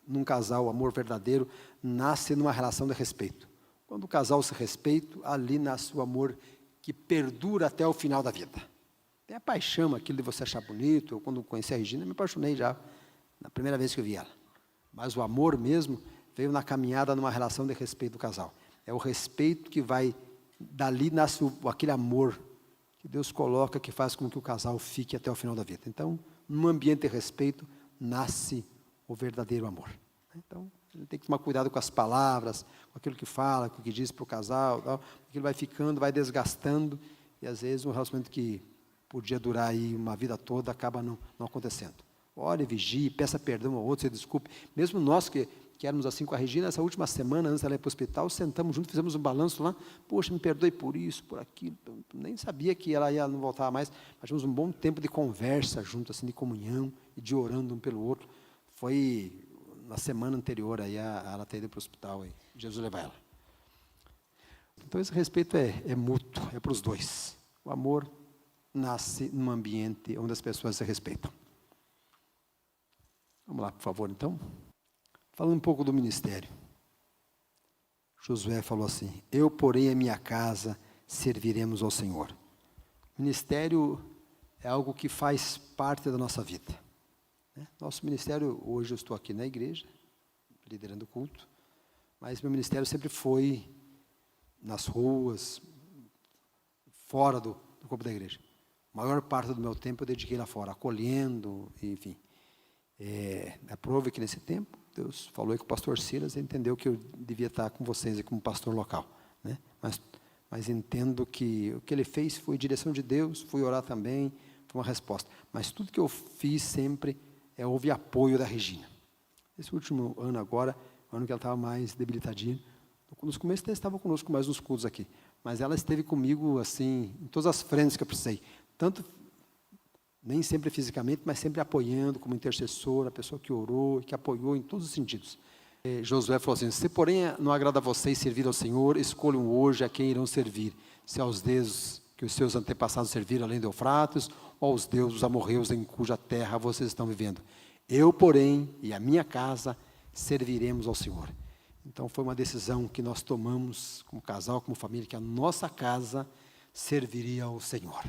Speaker 1: num casal, o amor verdadeiro, nasce numa relação de respeito. Quando o casal se respeita, ali nasce o amor que perdura até o final da vida. Tem a paixão, aquilo de você achar bonito. Eu, quando conheci a Regina, me apaixonei já, na primeira vez que eu vi ela. Mas o amor mesmo veio na caminhada numa relação de respeito do casal. É o respeito que vai, dali nasce aquele amor que Deus coloca, que faz com que o casal fique até o final da vida. Então, num ambiente de respeito, nasce o verdadeiro amor. Então, ele tem que tomar cuidado com as palavras, com aquilo que fala, com o que diz para o casal, tal, porque ele vai ficando, vai desgastando, e às vezes um relacionamento que podia durar aí uma vida toda, acaba não acontecendo. Ore, vigie, peça perdão ao outro, se desculpe. Mesmo nós que éramos assim com a Regina, essa última semana, antes dela ir para o hospital, sentamos juntos, fizemos um balanço lá, poxa, me perdoe por isso, por aquilo, eu nem sabia que ela ia não voltar mais, mas tivemos um bom tempo de conversa junto, assim, de comunhão, e de orando um pelo outro. Foi na semana anterior, aí ela ter ido para o hospital, e Jesus levar ela. Então, esse respeito é mútuo, é para os dois. O amor nasce num ambiente onde as pessoas se respeitam. Vamos lá, por favor, então. Falando um pouco do ministério. Josué falou assim: eu, porém, a minha casa serviremos ao Senhor. Ministério é algo que faz parte da nossa vida, né? Nosso ministério, hoje eu estou aqui na igreja, liderando o culto, mas meu ministério sempre foi nas ruas, fora do corpo da igreja. A maior parte do meu tempo eu dediquei lá fora, acolhendo, enfim. Aprove que nesse tempo, Deus falou aí com o pastor Silas, entendeu que eu devia estar com vocês como pastor local, né? Mas entendo que o que ele fez foi direção de Deus, fui orar também, foi uma resposta. Mas tudo que eu fiz sempre houve apoio da Regina. Esse último ano agora, o ano que ela estava mais debilitadinha, nos começos ela estava conosco mais nos cultos aqui, mas ela esteve comigo assim, em todas as frentes que eu precisei, tanto nem sempre fisicamente, mas sempre apoiando como intercessora, a pessoa que orou, que apoiou em todos os sentidos. Josué falou assim: se porém não agrada a vocês servir ao Senhor, escolham hoje a quem irão servir, se aos deuses que os seus antepassados serviram além de Eufrates, ou aos deuses amorreus em cuja terra vocês estão vivendo. Eu, porém, e a minha casa, serviremos ao Senhor. Então foi uma decisão que nós tomamos como casal, como família, que a nossa casa serviria ao Senhor.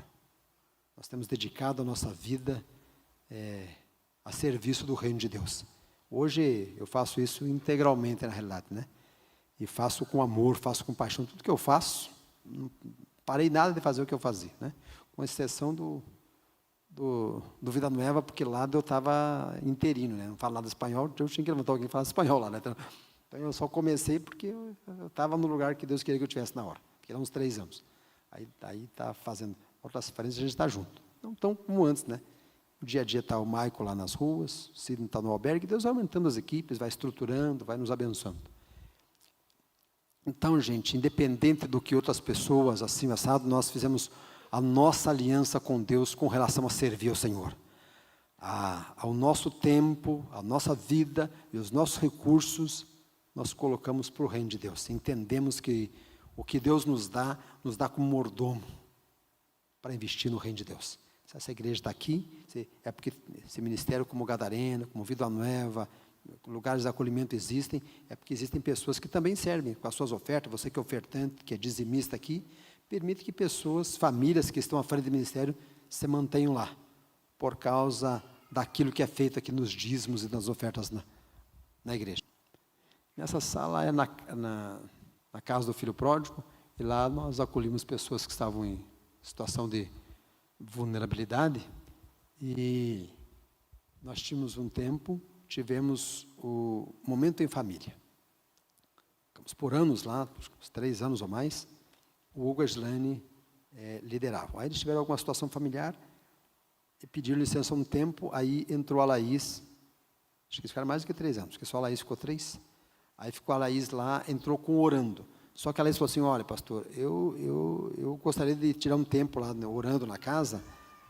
Speaker 1: Nós temos dedicado a nossa vida a serviço do reino de Deus. Hoje eu faço isso integralmente na realidade, né? E faço com amor, faço com paixão. Tudo que eu faço, não parei nada de fazer o que eu fazia, né? Com exceção do Vida Nova, porque lá eu estava interino, né? Não falo nada espanhol, eu tinha que levantar alguém que falasse espanhol lá, né? Então, Então eu só comecei porque eu estava no lugar que Deus queria que eu estivesse na hora, que era uns 3 anos. Aí está fazendo outras frentes, a gente está junto. Não tão como antes, né? O dia a dia está o Michael lá nas ruas, o Sidney está no albergue, Deus vai aumentando as equipes, vai estruturando, vai nos abençoando. Então, gente, independente do que outras pessoas, assim, assado, nós fizemos a nossa aliança com Deus com relação a servir ao Senhor. Ao nosso tempo, a nossa vida e os nossos recursos, nós colocamos para o reino de Deus. Entendemos que o que Deus nos dá como mordomo para investir no reino de Deus. Se essa igreja está aqui, é porque esse ministério como Gadarena, como Vida Nova, lugares de acolhimento existem, é porque existem pessoas que também servem com as suas ofertas. Você que é ofertante, que é dizimista aqui, permite que pessoas, famílias que estão à frente do ministério, se mantenham lá, por causa daquilo que é feito aqui nos dízimos e nas ofertas na igreja. Nessa sala é na casa do filho pródigo, e lá nós acolhimos pessoas que estavam em situação de vulnerabilidade, e nós tivemos o momento em família. Ficamos por anos lá, uns 3 anos ou mais, o Hugo e a Gislaine lideravam. Aí eles tiveram alguma situação familiar, e pediram licença um tempo, aí entrou a Laís, acho que eles ficaram mais do que 3 anos, porque só a Laís ficou 3, aí ficou a Laís lá, entrou com orando. Só que a Laís falou assim, olha, pastor, eu gostaria de tirar um tempo lá, orando na casa,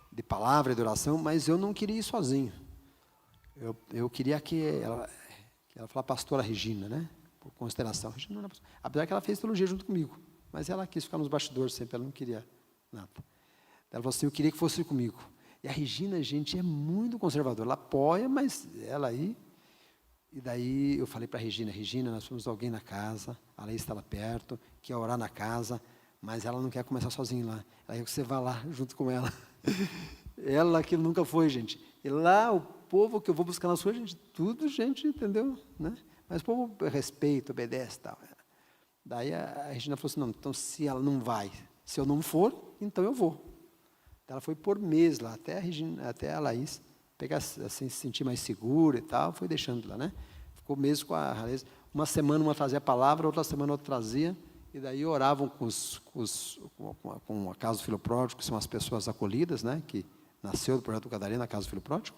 Speaker 1: de palavra e de oração, mas eu não queria ir sozinho. Eu queria que ela fala pastora Regina, né? Por consideração. Regina não era pastora. Apesar que ela fez teologia junto comigo, mas ela quis ficar nos bastidores sempre, ela não queria nada. Ela falou assim, eu queria que fosse comigo. E a Regina, gente, é muito conservadora. Ela apoia, mas ela aí... E daí eu falei para a Regina, nós fomos alguém na casa, a Laís está lá perto, quer orar na casa, mas ela não quer começar sozinha lá. Aí você vai lá junto com ela. Ela que nunca foi, gente. E lá o povo que eu vou buscar na sua, gente, tudo gente, entendeu? Né? Mas o povo respeita, obedece e tal. Daí a Regina falou assim, não, então se ela não vai, se eu não for, então eu vou. Ela foi por mês lá, até a Laís pegar, assim, se sentir mais segura e tal, foi deixando lá, né? Ficou mesmo com a Laís. Uma semana uma trazia a palavra, outra semana outra trazia, e daí oravam com a Casa do Filho Pródigo, que são as pessoas acolhidas, né? Que nasceu do Projeto Gadarena, a Casa do Filho Pródigo.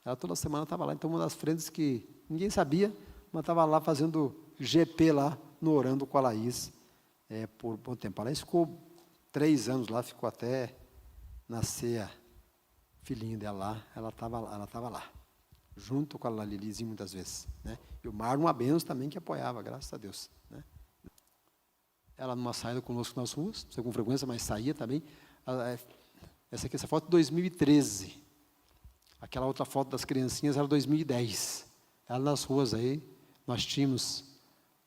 Speaker 1: Ela toda semana estava lá, então uma das frentes que ninguém sabia, mas estava lá fazendo GP lá, no orando com a Laís, por bom tempo. A Laís ficou 3 anos lá, ficou até nascer a filhinho dela lá, ela estava lá, junto com a Lilizinha muitas vezes, né? E o Mar, uma benção também que apoiava, graças a Deus, né? Ela numa saída conosco nas ruas, não sei com frequência, mas saía também. Essa foto de 2013, aquela outra foto das criancinhas era 2010, ela nas ruas aí, nós tínhamos,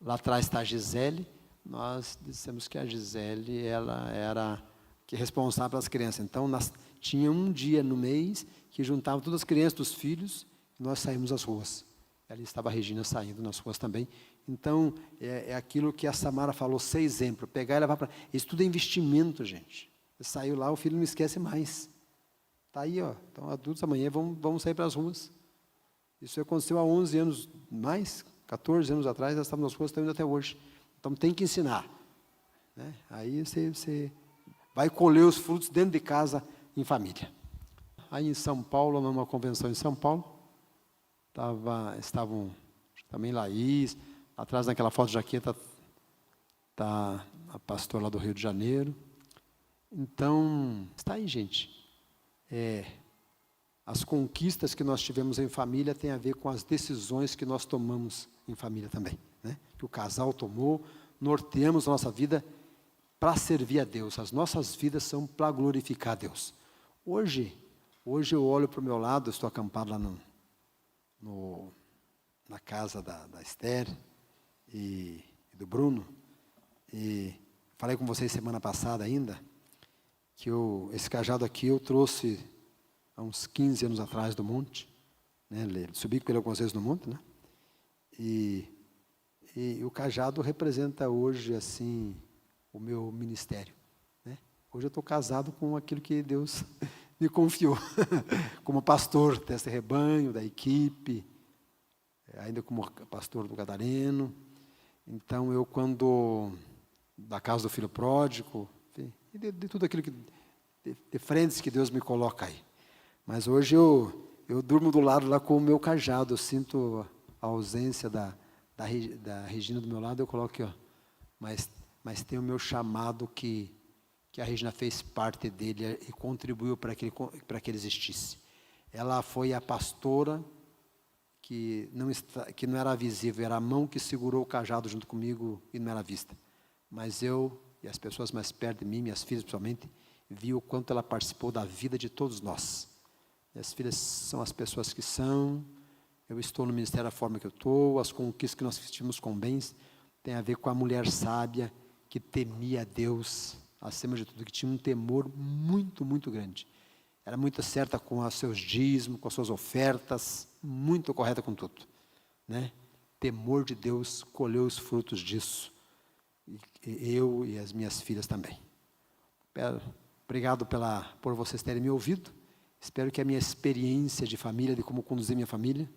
Speaker 1: lá atrás está a Gisele, nós dissemos que a Gisele, ela era que é responsável pelas crianças, então tinha um dia no mês que juntava todas as crianças dos filhos e nós saímos às ruas. Ali estava a Regina saindo nas ruas também. Então, é aquilo que a Samara falou, ser exemplo, pegar e levar para... Isso tudo é investimento, gente. Saiu lá, o filho não esquece mais. Está aí, ó. Então, adultos amanhã vão sair para as ruas. Isso aconteceu há 11 anos, mais, 14 anos atrás, nós estávamos nas ruas, estamos indo até hoje. Então, tem que ensinar, né? Aí você vai colher os frutos dentro de casa, em família. Aí em São Paulo, numa convenção em São Paulo, estavam também Laís, atrás naquela foto de jaqueta está a pastora lá do Rio de Janeiro. Então, está aí, gente. As conquistas que nós tivemos em família têm a ver com as decisões que nós tomamos em família também, né? Que o casal tomou, norteamos a nossa vida para servir a Deus. As nossas vidas são para glorificar a Deus. Hoje eu olho para o meu lado, eu estou acampado lá na casa da Esther e do Bruno, e falei com vocês semana passada ainda, que esse cajado aqui eu trouxe há uns 15 anos atrás do monte, né? Subi com ele algumas vezes no monte, né? E o cajado representa hoje, assim, o meu ministério, né? Hoje eu estou casado com aquilo que Deus me confiou, como pastor desse rebanho, da equipe, ainda como pastor do Gadareno. Então, eu quando, da casa do filho pródigo, enfim, de tudo aquilo de frentes que Deus me coloca aí. Mas hoje eu durmo do lado lá com o meu cajado, eu sinto a ausência da Regina do meu lado, eu coloco aqui, ó. Mas tem o meu chamado que a Regina fez parte dele e contribuiu para que ele existisse. Ela foi a pastora que não era visível, era a mão que segurou o cajado junto comigo e não era vista. Mas eu e as pessoas mais perto de mim, minhas filhas principalmente, vi o quanto ela participou da vida de todos nós. Minhas filhas são as pessoas que são, eu estou no ministério da forma que eu estou, as conquistas que nós tivemos com bens, tem a ver com a mulher sábia que temia a Deus, acima de tudo, que tinha um temor muito, muito grande. Era muito certa com os seus dízimos, com as suas ofertas, muito correta com tudo, né? Temor de Deus, colheu os frutos disso. E eu e as minhas filhas também. Obrigado por vocês terem me ouvido. Espero que a minha experiência de família, de como conduzir minha família,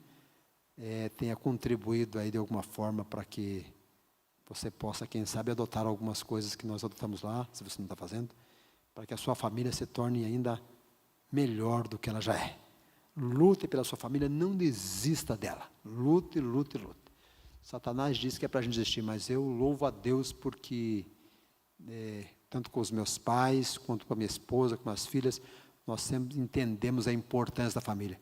Speaker 1: tenha contribuído aí de alguma forma para que você possa, quem sabe, adotar algumas coisas que nós adotamos lá, se você não está fazendo, para que a sua família se torne ainda melhor do que ela já é. Lute pela sua família, não desista dela. Lute, lute, lute. Satanás diz que é para a gente desistir, mas eu louvo a Deus porque, tanto com os meus pais, quanto com a minha esposa, com as filhas, nós sempre entendemos a importância da família.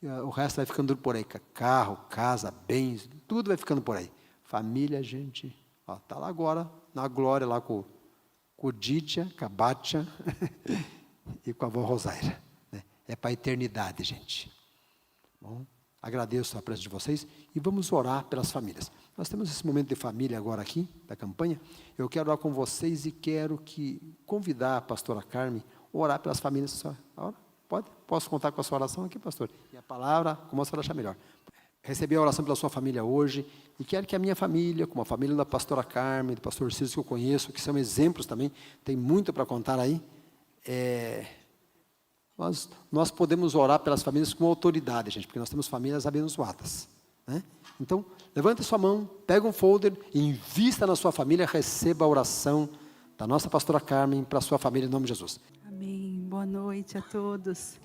Speaker 1: O resto vai ficando por aí, carro, casa, bens, tudo vai ficando por aí. Família, gente, está lá agora, na glória, lá com o Dítia, com a Bátia e com a avó Rosaira. Né? É para a eternidade, gente. Bom, agradeço a presença de vocês e vamos orar pelas famílias. Nós temos esse momento de família agora aqui, da campanha. Eu quero orar com vocês e quero convidar a pastora Carmen a orar pelas famílias. Posso contar com a sua oração aqui, pastor? E a palavra, como a senhora achar melhor. Recebi a oração pela sua família hoje e quero que a minha família, como a família da pastora Carmen, do pastor Cícero que eu conheço, que são exemplos também, tem muito para contar aí, nós podemos orar pelas famílias com autoridade, gente, porque nós temos famílias abençoadas, né? Então, levante sua mão, pega um folder, invista na sua família, receba a oração da nossa pastora Carmen para a sua família, em nome de Jesus.
Speaker 2: Amém. Boa noite a todos.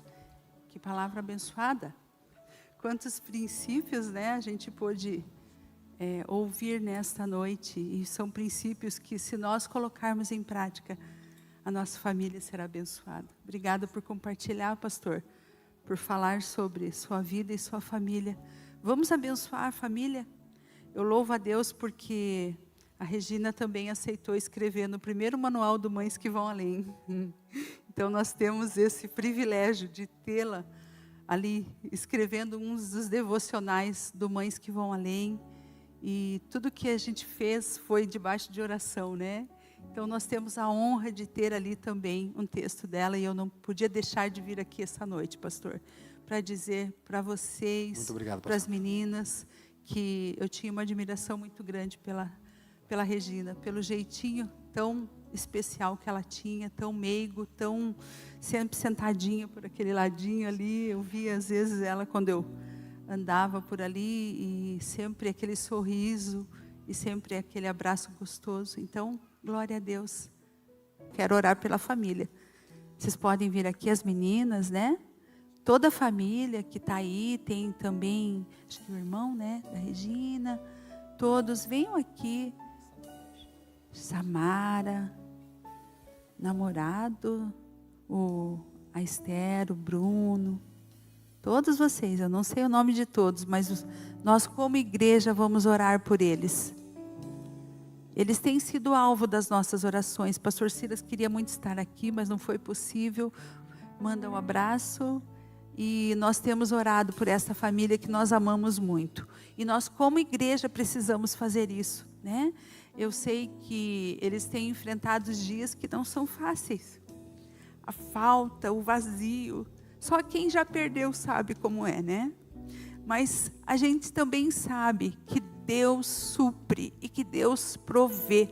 Speaker 2: Que palavra abençoada. Quantos princípios, né, a gente pôde ouvir nesta noite. E são princípios que, se nós colocarmos em prática, a nossa família será abençoada. Obrigada por compartilhar, pastor, por falar sobre sua vida e sua família. Vamos abençoar a família? Eu louvo a Deus porque a Regina também aceitou escrever no primeiro manual do Mães que Vão Além. Então nós temos esse privilégio de tê-la ali escrevendo uns dos devocionais do Mães que Vão Além. E tudo que a gente fez foi debaixo de oração, né? Então nós temos a honra de ter ali também um texto dela e eu não podia deixar de vir aqui essa noite, pastor, para dizer para vocês, para as meninas, que eu tinha uma admiração muito grande pela Regina, pelo jeitinho tão especial que ela tinha, tão meigo, tão sempre sentadinha por aquele ladinho ali. Eu via às vezes ela quando eu andava por ali e sempre aquele sorriso e sempre aquele abraço gostoso. Então, glória a Deus. Quero orar pela família. Vocês podem vir aqui, as meninas, né? Toda a família que está aí, tem também, acho que o irmão, né, da Regina. Todos, venham aqui. Samara, namorado, a Esther, o Bruno, todos vocês, eu não sei o nome de todos, mas nós como igreja vamos orar por eles. Eles têm sido alvo das nossas orações. Pastor Silas queria muito estar aqui, mas não foi possível. Manda um abraço. E nós temos orado por essa família que nós amamos muito. E nós como igreja precisamos fazer isso, né? Eu sei que eles têm enfrentado dias que não são fáceis. A falta, o vazio. Só quem já perdeu sabe como é, né? Mas a gente também sabe que Deus supre e que Deus provê.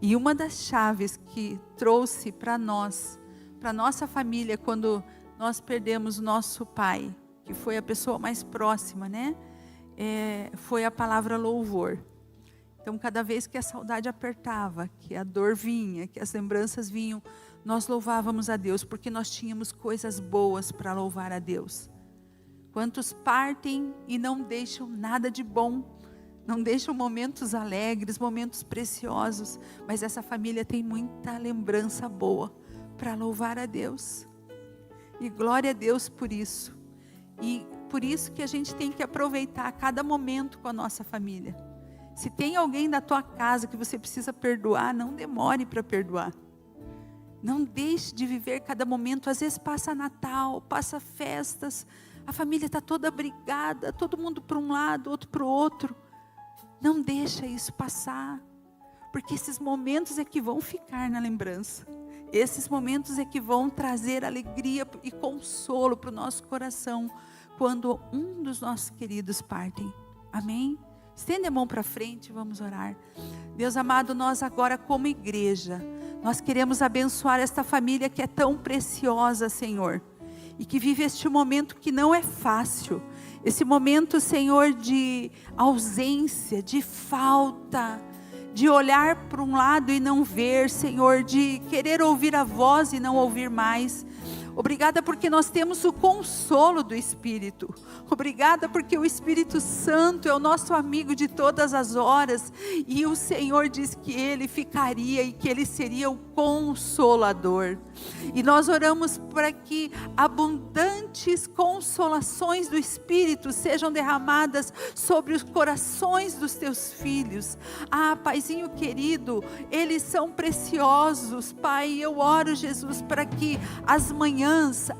Speaker 2: E uma das chaves que trouxe para nós, para nossa família, quando nós perdemos nosso pai, que foi a pessoa mais próxima, né? Foi a palavra louvor. Então, cada vez que a saudade apertava, que a dor vinha, que as lembranças vinham, nós louvávamos a Deus, porque nós tínhamos coisas boas para louvar a Deus. Quantos partem e não deixam nada de bom, não deixam momentos alegres, momentos preciosos, mas essa família tem muita lembrança boa para louvar a Deus. E glória a Deus por isso. E por isso que a gente tem que aproveitar cada momento com a nossa família. Se tem alguém da tua casa que você precisa perdoar, não demore para perdoar. Não deixe de viver cada momento. Às vezes passa Natal, passa festas, a família está toda brigada, todo mundo para um lado, outro para o outro. Não deixa isso passar, porque esses momentos é que vão ficar na lembrança. Esses momentos é que vão trazer alegria e consolo para o nosso coração, quando um dos nossos queridos partem. Amém? Estende a mão para frente, vamos orar. Deus amado, nós agora como igreja, nós queremos abençoar esta família que é tão preciosa, Senhor, e que vive este momento que não é fácil, esse momento, Senhor, de ausência, de falta, de olhar para um lado e não ver, Senhor, de querer ouvir a voz e não ouvir mais. Obrigada porque nós temos o consolo do Espírito. Obrigada porque o Espírito Santo é o nosso amigo de todas as horas. E o Senhor diz que Ele ficaria e que Ele seria o Consolador. E nós oramos para que abundantes consolações do Espírito sejam derramadas sobre os corações dos teus filhos. Ah, Paizinho querido, eles são preciosos, Pai. Eu oro, Jesus, para que as manhãs,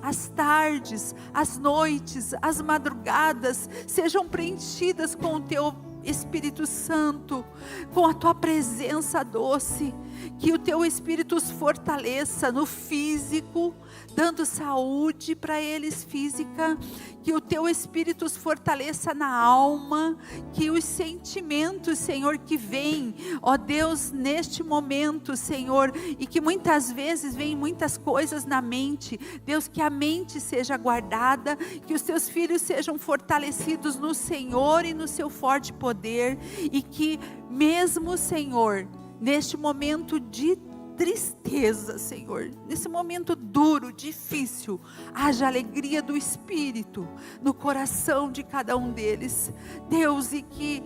Speaker 2: as tardes, as noites, as madrugadas sejam preenchidas com o teu Espírito Santo, com a tua presença doce, que o teu Espírito os fortaleça no físico, dando saúde para eles física, que o teu Espírito os fortaleça na alma, que os sentimentos, Senhor, que vêm, ó Deus, neste momento, Senhor, e que muitas vezes vêm muitas coisas na mente, Deus, que a mente seja guardada, que os teus filhos sejam fortalecidos no Senhor e no seu forte poder, e que mesmo, Senhor, neste momento de tristeza, Senhor, nesse momento duro, difícil, haja alegria do Espírito no coração de cada um deles, Deus, e que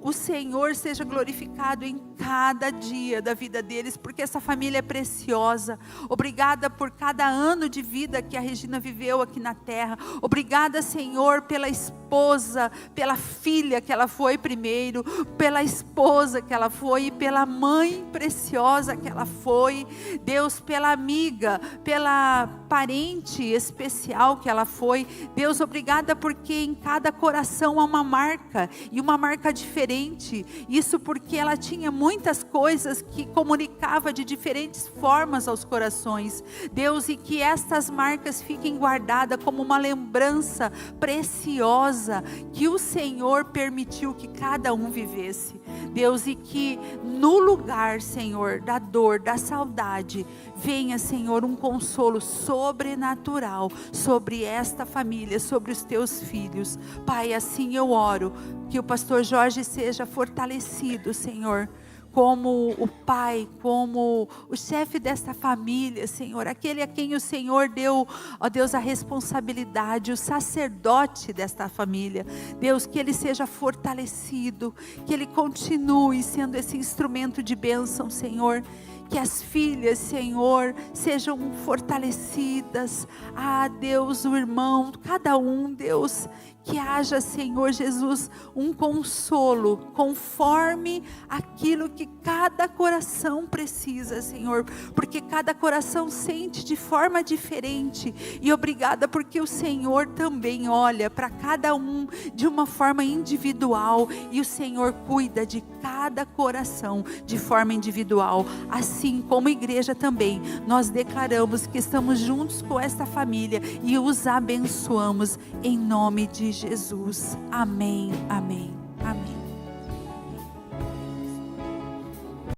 Speaker 2: o Senhor seja glorificado em cada dia da vida deles, porque essa família é preciosa. Obrigada por cada ano de vida que a Regina viveu aqui na terra. Obrigada, Senhor, pela esposa, pela filha que ela foi primeiro, pela esposa que ela foi e pela mãe preciosa que ela foi. Deus, pela amiga, pela parente especial que ela foi. Deus, obrigada porque em cada coração há uma marca, e uma marca diferente. Isso porque ela tinha muitas coisas que comunicava de diferentes formas aos corações. Deus, e que estas marcas fiquem guardadas como uma lembrança preciosa que o Senhor permitiu que cada um vivesse. Deus, e que no lugar, Senhor, da dor, da saudade, venha, Senhor, um consolo sobrenatural sobre esta família, sobre os teus filhos. Pai, assim eu oro, que o pastor Jorge seja fortalecido, Senhor, como o pai, como o chefe desta família, Senhor, aquele a quem o Senhor deu, ó Deus, a responsabilidade, o sacerdote desta família. Deus, que ele seja fortalecido, que ele continue sendo esse instrumento de bênção, Senhor. Que as filhas, Senhor, sejam fortalecidas. Ah, Deus, o irmão, cada um, Deus, que haja, Senhor Jesus, um consolo conforme aquilo que cada coração precisa, Senhor, porque cada coração sente de forma diferente. E obrigada porque o Senhor também olha para cada um de uma forma individual, e o Senhor cuida de cada coração de forma individual. Assim como igreja também, nós declaramos que estamos juntos com esta família e os abençoamos em nome de Jesus. Amém, amém, amém.